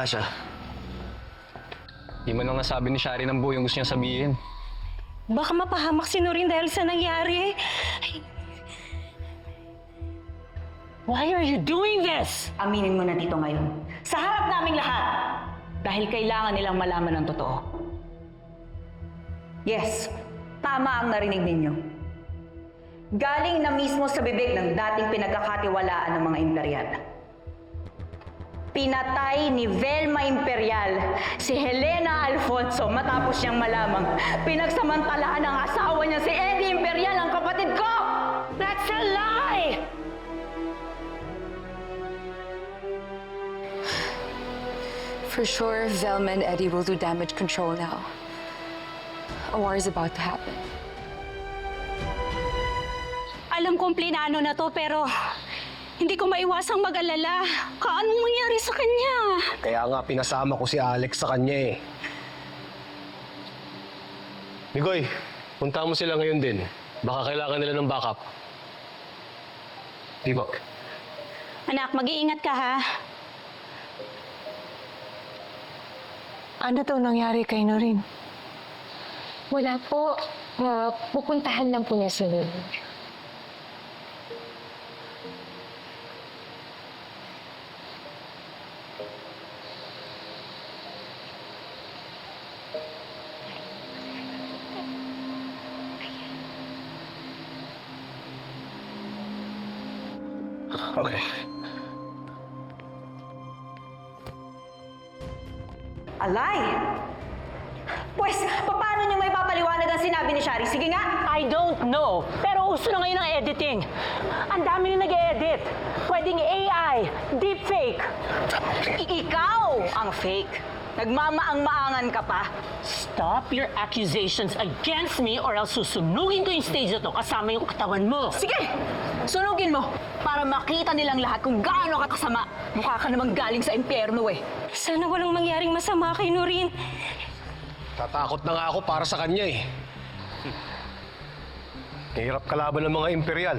nga siya. Di man lang nasabi ni Shari ng buo yung gusto niyang sabihin. Baka mapahamak si Noreen dahil sa nangyari. Why are you doing this? Aminin mo na dito ngayon. Sa harap naming lahat. Dahil kailangan nilang malaman ng totoo. Yes, tama ang narinig ninyo. Galing na mismo sa bibig ng dating pinagkakatiwalaan ng mga imperial. Pinatay ni Velma Imperial si Helena Alfonso matapos niyang malamang pinagsamantalahan ng asawa niya si Eddie Imperial, ang kapatid ko! That's a lie! For sure, Velma and Eddie will do damage control now. A war is about to happen. Alam kong plinano na to pero hindi ko maiwasang mag-alala. Anong mangyari sa kanya? Kaya nga pinasama ko si Alex sa kanya eh. Migoy, punta mo sila ngayon din. Baka kailangan nila ng backup. Di ba? Anak, mag-iingat ka ha. Ano daw nangyari kay Noreen? Wala po. Pupuntahan lang po niya sa Okay. Alay! Pues, paano niyo may papaliwanag ang sinabi ni Shari? Sige nga! I don't know. Pero uso na ngayon ang editing. Ang dami na nag-edit. Pwedeng AI, deepfake. Ikaw ang fake. Nagmamaang-maangan ka pa. Stop your accusations against me or else susunugin ko yung stage na to kasama yung katawan mo. Sige! Sunugin mo para makita nilang lahat kung gaano ka kasama. Mukha ka namang galing sa impyerno eh. Sana walang mangyaring masama kay Noreen. Tatakot na nga ako para sa kanya eh. Hirap kalaban ng mga imperial.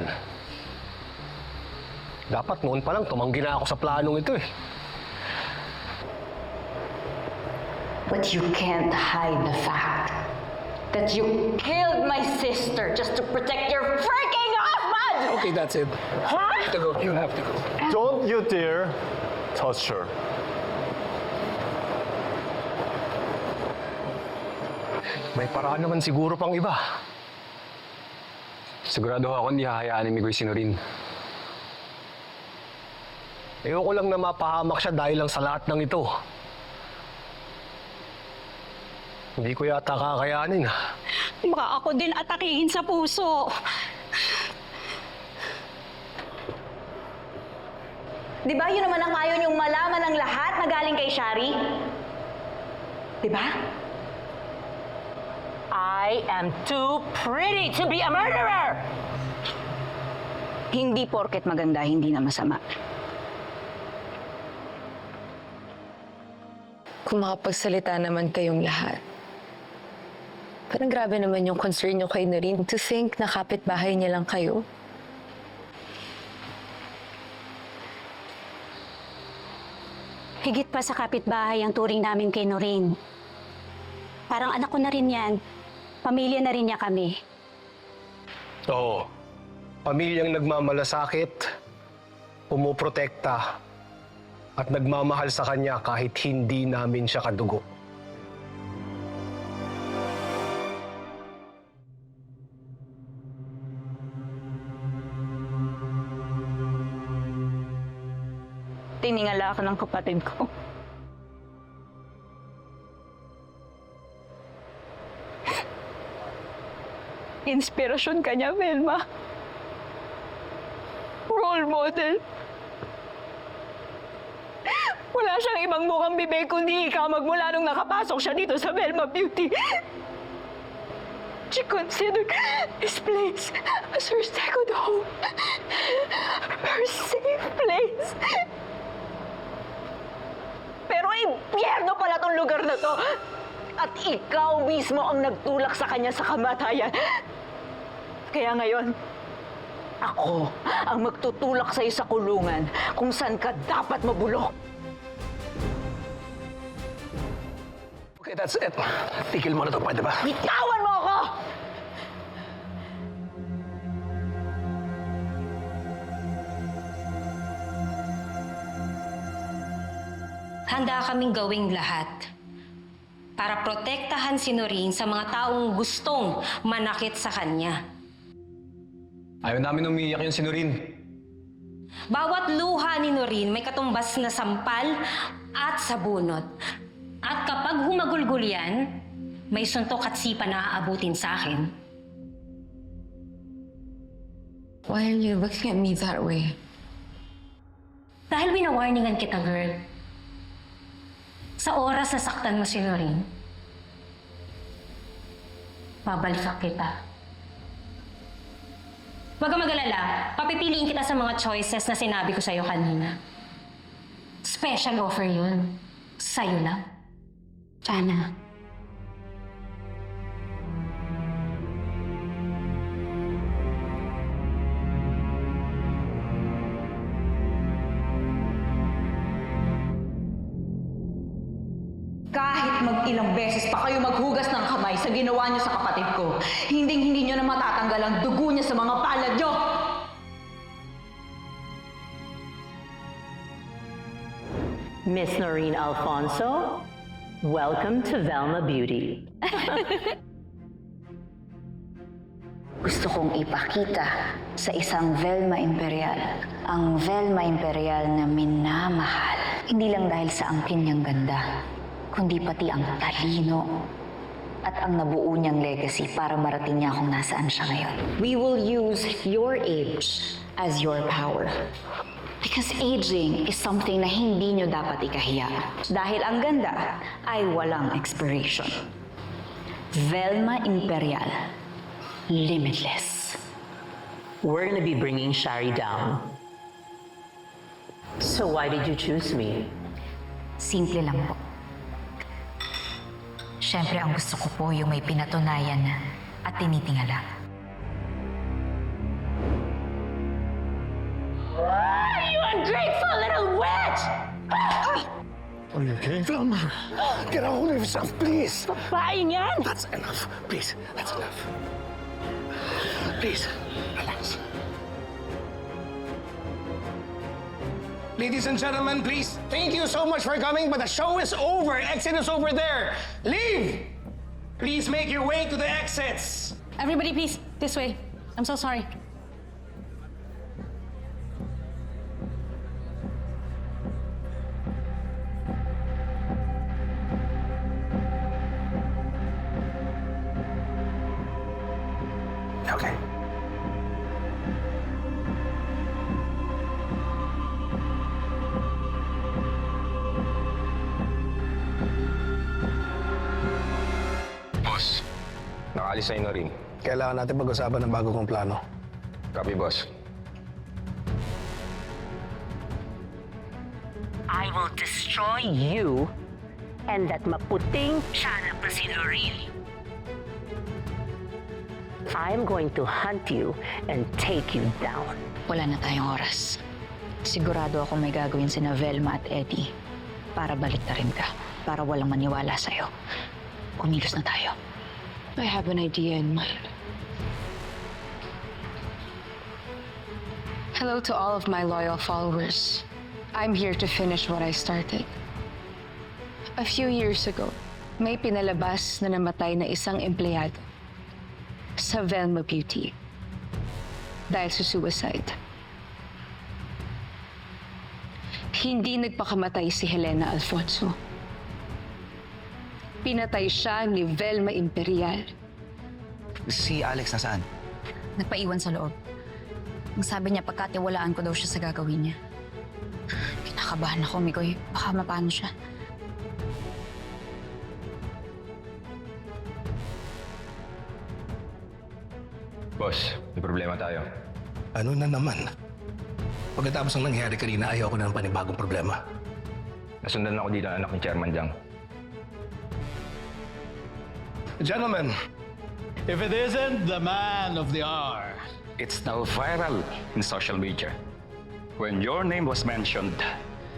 Dapat noon pa lang tumanggi na ako sa planong ito eh. But you can't hide the fact that you killed my sister just to protect your freaking husband! Okay, that's it. Huh? To go. You have to go. Don't you dare touch her. May paraan naman siguro pang iba. Sigurado ako hindi hahayaan ni Migoy si Noreen. Ayoko lang na mapahamak siya dahil lang sa lahat ng ito. Hindi ko yata kakayanin. Baka ako din atakihin sa puso. Di ba yun naman ang ayaw niyong malaman ng lahat na galing kay Shari? Di ba? I am too pretty to be a murderer! Hindi porket maganda, hindi na masama. Kung makapagsalita naman kayong lahat. Parang grabe naman yung concern nyo kay Noreen to think na kapitbahay niya lang kayo. Higit pa sa kapitbahay ang turing namin kay Noreen. Parang anak ko na rin yan. Pamilya na rin niya kami. Oo. Pamilyang nagmamalasakit, pumuprotekta, at nagmamahal sa kanya kahit hindi namin siya kadugo. Tiningala ako ng kapatid ko. Inspirasyon ka niya, Velma. Role model. Wala siyang ibang mukhang bibig kundi ikaw magmula nung nakapasok siya dito sa Velma Beauty. She considered this place as her second home. Her safe place. Pero impyerno pala tong lugar na to. At ikaw mismo ang nagtulak sa kanya sa kamatayan. Kaya ngayon, ako ang magtutulak sa'yo sa kulungan kung saan ka dapat mabulok. Okay, that's it. Tigil mo na to, pwede ba? Bitawan mo ako! Handa kaming gawing lahat para protektahan si Noreen sa mga taong gustong manakit sa kanya. Ayaw namin umiiyak yun si Noreen. Bawat luha ni Noreen may katumbas na sampal at sabunot. At kapag humagulgul yan, may suntok at sipa na aabutin sa akin. Why are you looking at me that way? Dahil winawarningan kita, girl. Sa oras na saktan mo si Noreen, babalikan kita. Huwag kang mag-alala, papipiliin kita sa mga choices na sinabi ko sa'yo kanina. Special offer yun. Sa'yo lang. Jana. Kahit mag-ilang beses pa kayo maghugas ng kamay sa ginawa niyo sa kapatid ko, hindi niyo na matatanggal ang dugo niya sa mga palad niyo! Miss Noreen Alfonso, welcome to Velma Beauty. Gusto kong ipakita sa isang Velma Imperial ang Velma Imperial na minamahal. Hindi lang dahil sa angkin niyang ganda, kundi pati ang talino at ang nabuo niyang legacy para marating niya kung nasaan siya ngayon. We will use your age as your power. Because aging is something na hindi niyo dapat ikahiya. Dahil ang ganda ay walang expiration. Velma Imperial. Limitless. We're gonna be bringing Shari down. So why did you choose me? Simple lang po. Siyempre, ang gusto ko po yung may pinatunayan na at tinitingala. You ungrateful little witch! Are you okay, Velma? Get a hold of yourself, please. Babaeng yan! That's enough. Please, that's enough. Please, relax. Ladies and gentlemen, please, thank you so much for coming, but the show is over. Exit is over there. Leave! Please make your way to the exits. Everybody please, this way. I'm so sorry. Okay. Boss, nakaalis na yun Noreen. Kailangan natin pag-usapan ng bago kong plano. Copy, boss. I will destroy you and that maputing tiyan pa si Noreen. I'm going to hunt you and take you down. Wala na tayong oras. Sigurado ako may gagawin sina Velma at Eddie para baliktarin ka, para walang maniwala sa'yo. Kumilos na tayo. I have an idea in mind. Hello to all of my loyal followers. I'm here to finish what I started. A few years ago, may pinalabas na namatay na isang empleyado sa Velma Beauty dahil sa suicide. Hindi nagpakamatay si Helena Alfonso. Pinatay siya ni Velma Imperial. Si Alex nasaan? Nagpaiwan sa loob. Ang sabi niya, pagkatiwalaan ko daw siya sa gagawin niya. Kinakabahan ako, Mikoy. Baka mapano siya. Boss, may problema tayo. Ano na naman? Pagkatapos ng nangyari kanina, ayaw ko na ng panibagong problema. Nasundan ako dito ng anak ni Chairman Jiang. Gentlemen, If it isn't the man of the hour. It's now viral in social media. When your name was mentioned,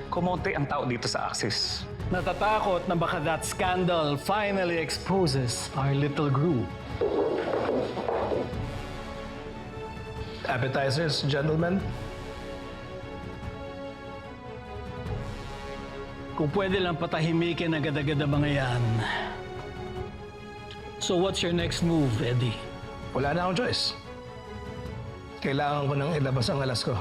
kumonti ang tao dito sa Axis. Natatakot na baka that scandal finally exposes our little group. Appetizers, gentlemen. Kung pwede lang patahimikin agad-agad ang mga yan. So what's your next move, Eddie? Wala na akong choice. Kailangan ko nang ilabas ang alas ko.